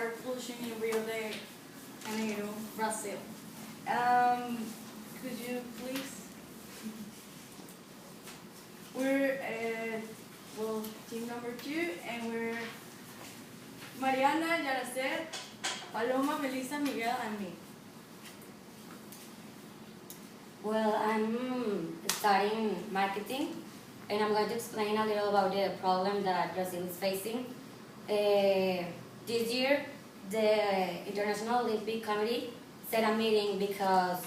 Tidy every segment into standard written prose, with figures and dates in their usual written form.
water pollution in Rio de Janeiro, Brazil. Could you please? We're team number 2, and we're Mariana, Yaracer, Paloma, Melissa, Miguel, and me. Well, I'm studying marketing, and I'm going to explain a little about the problem that Brazil is facing. This year, the International Olympic Committee set a meeting because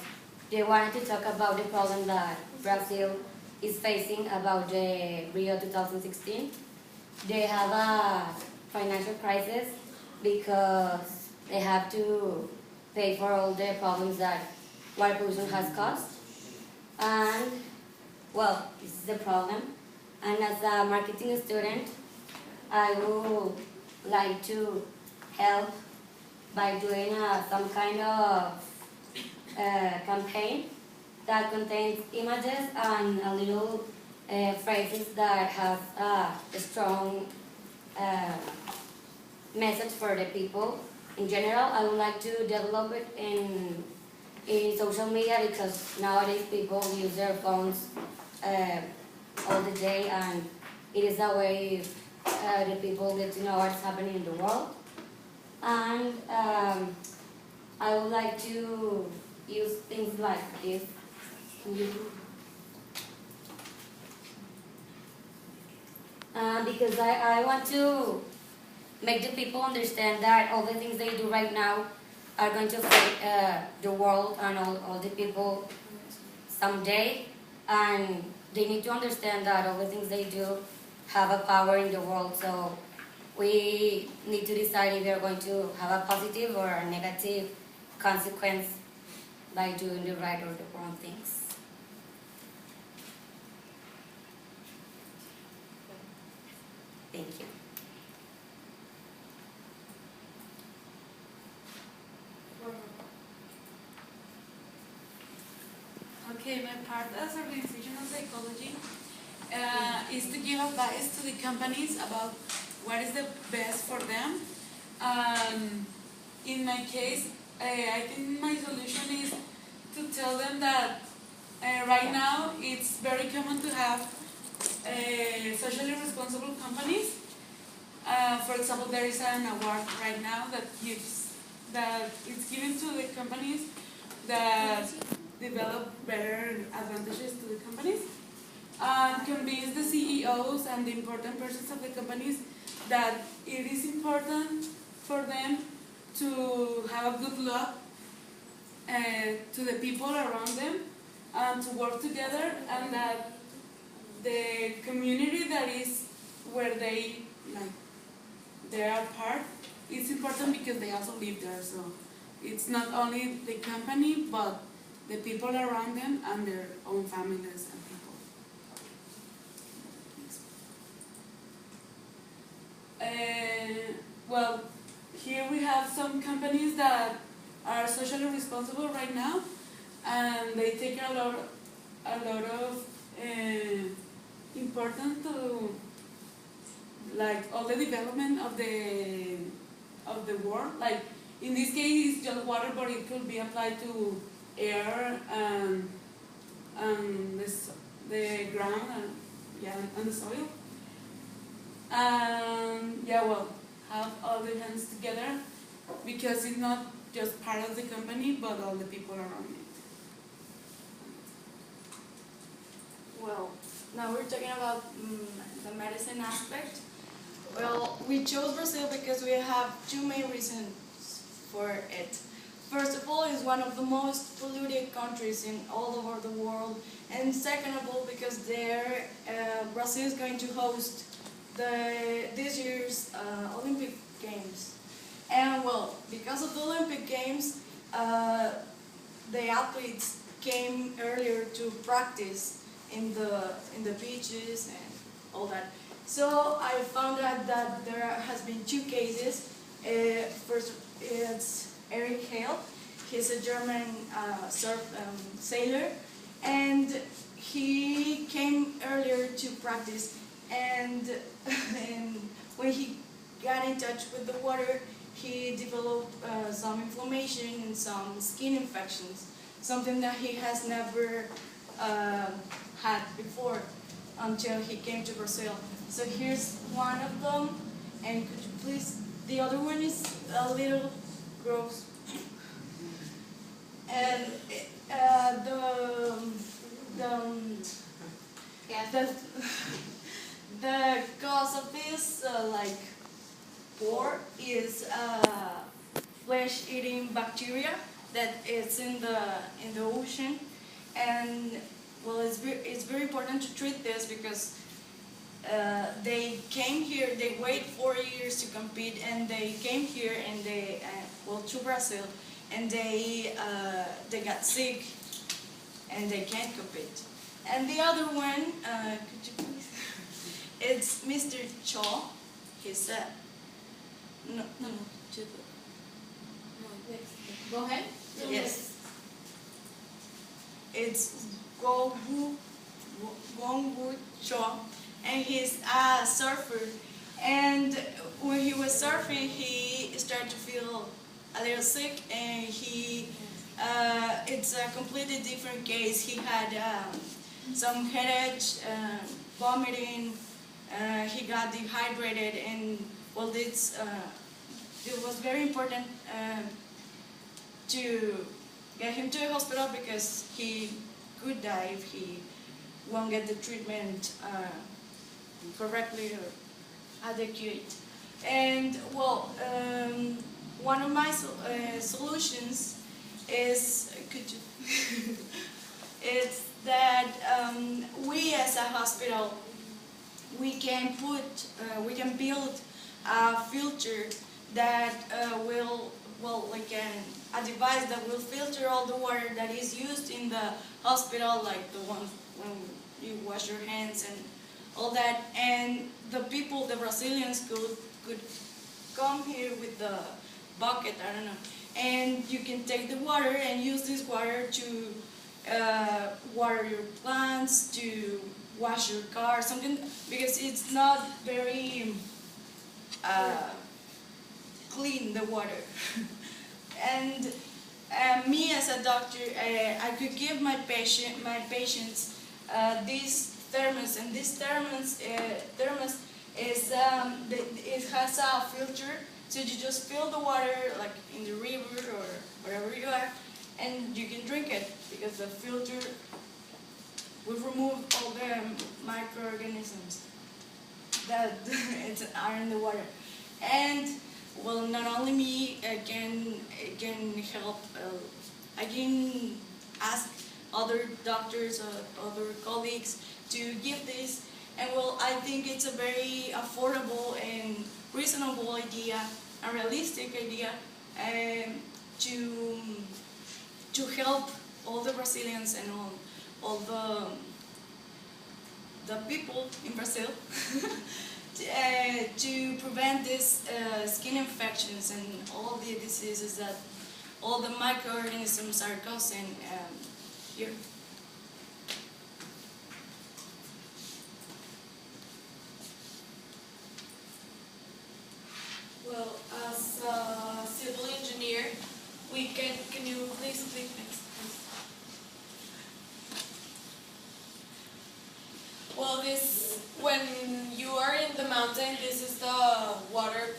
they wanted to talk about the problem that Brazil is facing about the Rio 2016. They have a financial crisis because they have to pay for all the problems that water pollution has caused. And, well, this is the problem. And as a marketing student, I would like to help by doing some kind of campaign that contains images and a little phrases that have a strong message for the people. In general, I would like to develop it in social media because nowadays people use their phones all the day, and it is a way the people get to know what's happening in the world. And I would like to use things like this. Because I want to make the people understand that all the things they do right now are going to affect the world and all the people someday, and they need to understand that all the things they do have a power in the world. So we need to decide if we are going to have a positive or a negative consequence by doing the right or the wrong things. Thank you. Okay, my part as organizational psychology is to give advice to the companies about what is the best for them. In my case, I think my solution is to tell them that right now it's very common to have socially responsible companies. For example, there is an award right now that it's given to the companies that develop better advantages to the companies, and convince the CEOs and the important persons of the companies that it is important for them to have a good luck to the people around them and to work together, and that the community that is where they are part is important because they also live there. So it's not only the company but the people around them and their own families and people. Well, here we have some companies that are socially responsible right now, and they take a lot of importance to all the development of the world. Like in this case, it's just water, but it could be applied to air and the ground and the soil. Have all the hands together because it's not just part of the company but all the people around it. Well, now we're talking about the medicine aspect. Well, we chose Brazil because we have two main reasons for it. First of all, it's one of the most polluted countries in all over the world, and second of all, because Brazil is going to host this year's Olympic Games. And well, because of the Olympic Games, the athletes came earlier to practice in the beaches and all that. So I found out that there has been two cases. First, it's Eric Hale. He's a German sailor, and he came earlier to practice. And when he got in touch with the water, he developed some inflammation and some skin infections, something that he has never had before until he came to Brazil. So here's one of them, and could you please, the other one is a little gross. And the the cause of this like pore is flesh-eating bacteria that is in the ocean, and well, it's very important to treat this because they came here. They wait 4 years to compete, and they came here and they well to Brazil, and they got sick, and they can't compete. And the other one, could you please? It's Mr. Cho. He's no. Go ahead. Yes. It's Gongwu Cho, and he's a surfer. And when he was surfing, he started to feel a little sick, and it's a completely different case. He had some headache, vomiting. He got dehydrated, and well, it was very important to get him to the hospital because he could die if he won't get the treatment correctly or adequate. And well, one of my solutions is it's that we as a hospital we can build a filter that will like a device that will filter all the water that is used in the hospital, like the ones when you wash your hands and all that. And the people, the Brazilians, could come here with the bucket, I don't know, and you can take the water and use this water to water your plants, to wash your car, something, because it's not very clean, the water. And me as a doctor, I could give my patients this thermos, and this thermos is it has a filter, so you just fill the water like in the river or wherever you are, and you can drink it because the filter will remove all the microorganisms that are in the water. And well, not only me can help. I can ask other doctors or other colleagues to give this. And well, I think it's a very affordable and reasonable idea, a realistic idea, to help all the Brazilians and all the people in Brazil to prevent these skin infections and all the diseases that all the microorganisms are causing here. Well, as a civil engineer, can you please click next, please? Well, when you are in the mountain, this is the water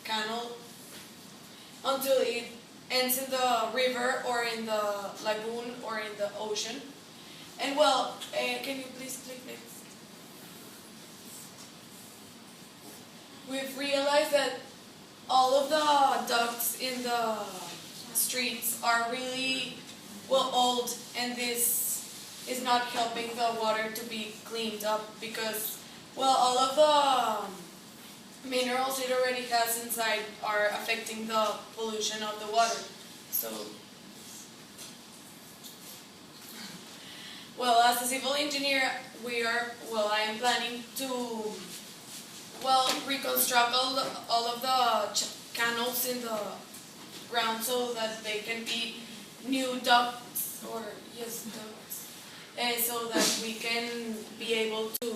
canal until it ends in the river or in the lagoon or in the ocean. And well, can you please click next? We've realized that all of the ducts in the streets are really old, and this is not helping the water to be cleaned up because all of the minerals it already has inside are affecting the pollution of the water. So as a civil engineer, I am planning to reconstruct all of the canals in the ground so that they can be new ducts so that we can be able to.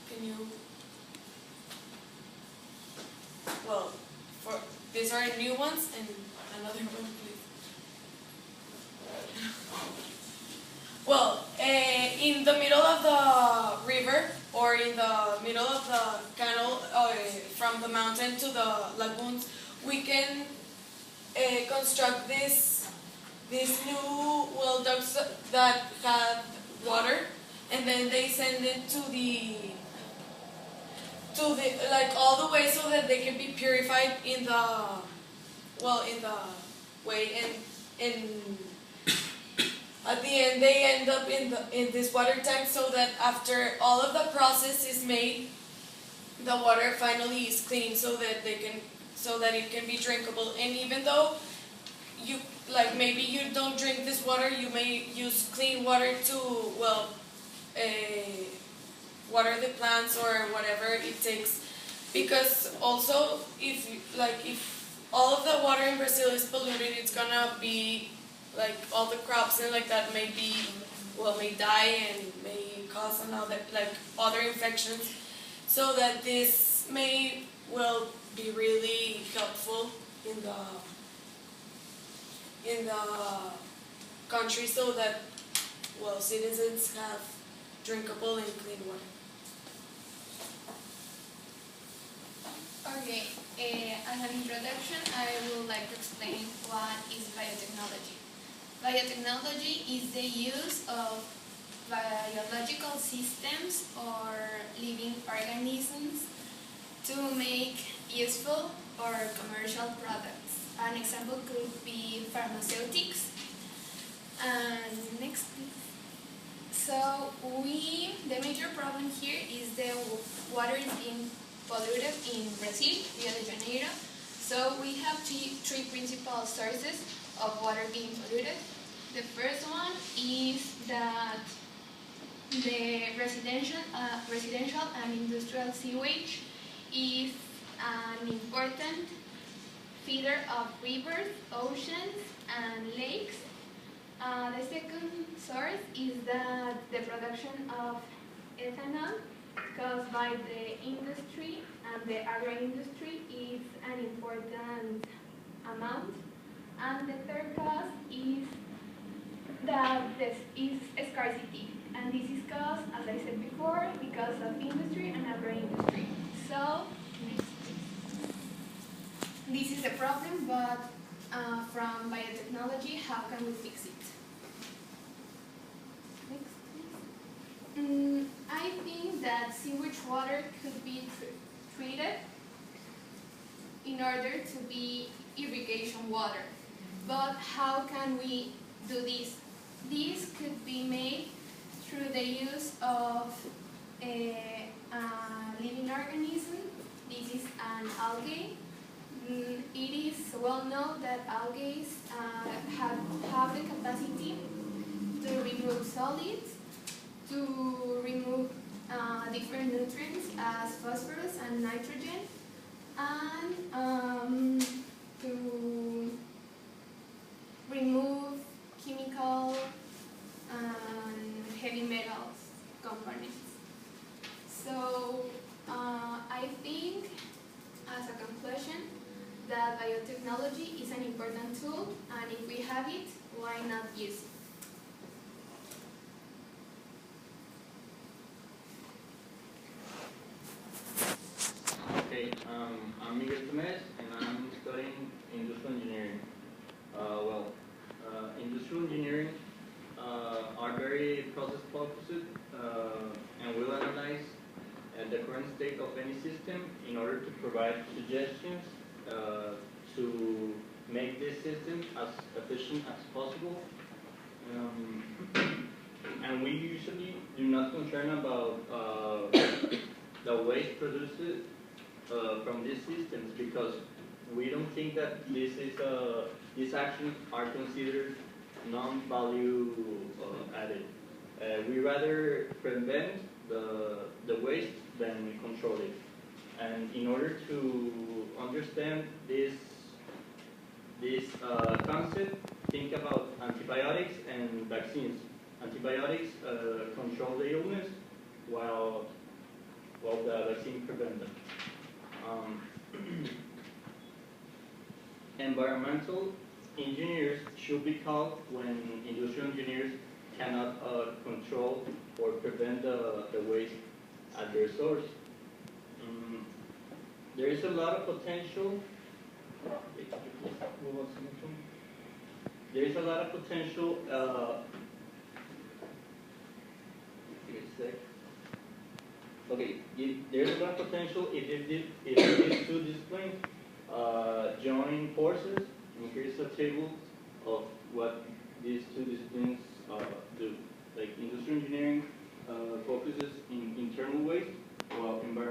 Can you? are new ones, and another one, please. Well, in the middle of the river, or in the middle of the canal, from the mountain to the lagoons, we can construct these new well ducts that have water, and then they send it to the like all the way so that they can be purified in the way, and at the end they end up in this water tank, so that after all of the process is made, the water finally is clean, so that it can be drinkable. And even though you maybe you don't drink this water, you may use clean water to water the plants or whatever it takes. Because also, if all of the water in Brazil is polluted, it's gonna be all the crops and that may die and may cause another other infections. So that this may be really helpful in the country, so that citizens have drinkable and clean water. Okay, as an introduction, I would like to explain what is biotechnology. Biotechnology is the use of biological systems or living organisms to make useful or commercial products. An example could be pharmaceutics. And next, please. So the major problem here is the water is being polluted in Brazil, Rio de Janeiro. So we have three principal sources of water being polluted. The first one is that the residential and industrial sewage is an important feeder of rivers, oceans, and lakes. The second source is that the production of ethanol caused by the industry and the agro-industry is an important amount. And the third cause is that this is scarcity. And this is caused, as I said before, because of industry and agro-industry. So, next please. This is a problem, but from biotechnology, how can we fix it? Next, please. I think that sewage water could be treated in order to be irrigation water. But how can we do this? This could be made through the use of a living organism. This is an algae. It is well known that algae have the capacity to remove solids, to remove different nutrients as phosphorus and nitrogen, and to remove chemical and heavy metals components. So I think, as a conclusion, that biotechnology is an important tool, and if we have it, why not use it? Okay, I'm Miguel Tomez, and I'm studying industrial engineering. Industrial engineering are very process-focused, and will analyze the current state of any system in order to provide suggestions to make this system as efficient as possible. And we usually do not concern about the waste produced from these systems, because we don't think that these actions are considered non-value added. We rather prevent the waste than control it. And in order to understand this concept, think about antibiotics and vaccines. Antibiotics control the illness, while the vaccine prevents them. environmental engineers should be called when industrial engineers cannot control or prevent the waste at their source. Mm, there is a lot of potential. Wait, could you please move on to the next one? There is a lot of potential. Give me a sec. Okay, there's a lot of potential if these two disciplines join forces. And here's a table of what these two disciplines do. Like industrial engineering focuses in internal waste, while environmental